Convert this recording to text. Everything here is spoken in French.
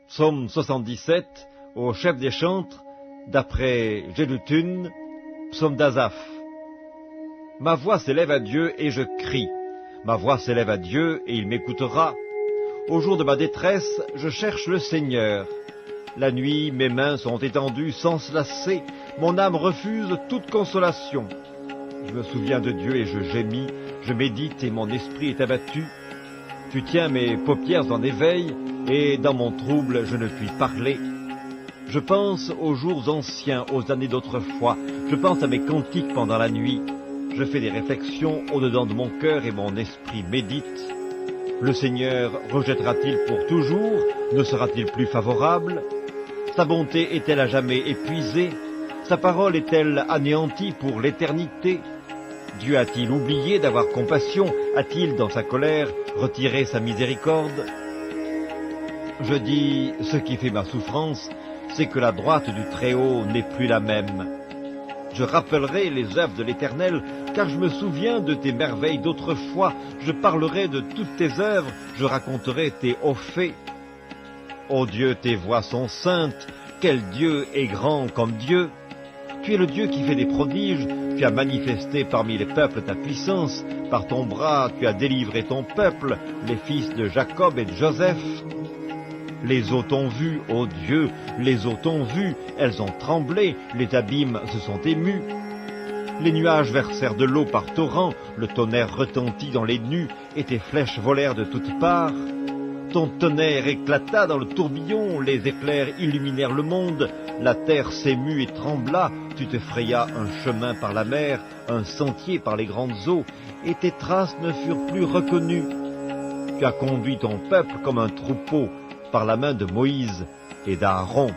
Psaume 77, au chef des chantres, d'après Jéduthun, psaume d'Asaph. Ma voix s'élève à Dieu et je crie. Ma voix s'élève à Dieu et il m'écoutera. Au jour de ma détresse, je cherche le Seigneur. La nuit, mes mains sont étendues sans se lasser. Mon âme refuse toute consolation. Je me souviens de Dieu et je gémis. Je médite et mon esprit est abattu. Tu tiens mes paupières en éveil et dans mon trouble, je ne puis parler. Je pense aux jours anciens, aux années d'autrefois. Je pense à mes cantiques pendant la nuit. Je fais des réflexions au-dedans de mon cœur et mon esprit médite. Le Seigneur rejettera-t-il pour toujours? Ne sera-t-il plus favorable? Sa bonté est-elle à jamais épuisée? Sa parole est-elle anéantie pour l'éternité? Dieu a-t-il oublié d'avoir compassion? A-t-il, dans sa colère, retiré sa miséricorde? Je dis, ce qui fait ma souffrance, c'est que la droite du Très-Haut n'est plus la même. Je rappellerai les œuvres de l'Éternel, car je me souviens de tes merveilles d'autrefois. Je parlerai de toutes tes œuvres, je raconterai tes hauts faits. Ô Dieu, tes voies sont saintes. Quel Dieu est grand comme Dieu! Tu es le Dieu qui fait des prodiges. Tu as manifesté parmi les peuples ta puissance. Par ton bras, tu as délivré ton peuple, les fils de Jacob et de Joseph. Les eaux t'ont vu, ô Dieu, les eaux t'ont vu, elles ont tremblé, les abîmes se sont émus. Les nuages versèrent de l'eau par torrents, le tonnerre retentit dans les nues, et tes flèches volèrent de toutes parts. Ton tonnerre éclata dans le tourbillon, les éclairs illuminèrent le monde, la terre s'émut et trembla, tu te frayas un chemin par la mer, un sentier par les grandes eaux, et tes traces ne furent plus reconnues. Tu as conduit ton peuple comme un troupeau, par la main de Moïse et d'Aaron.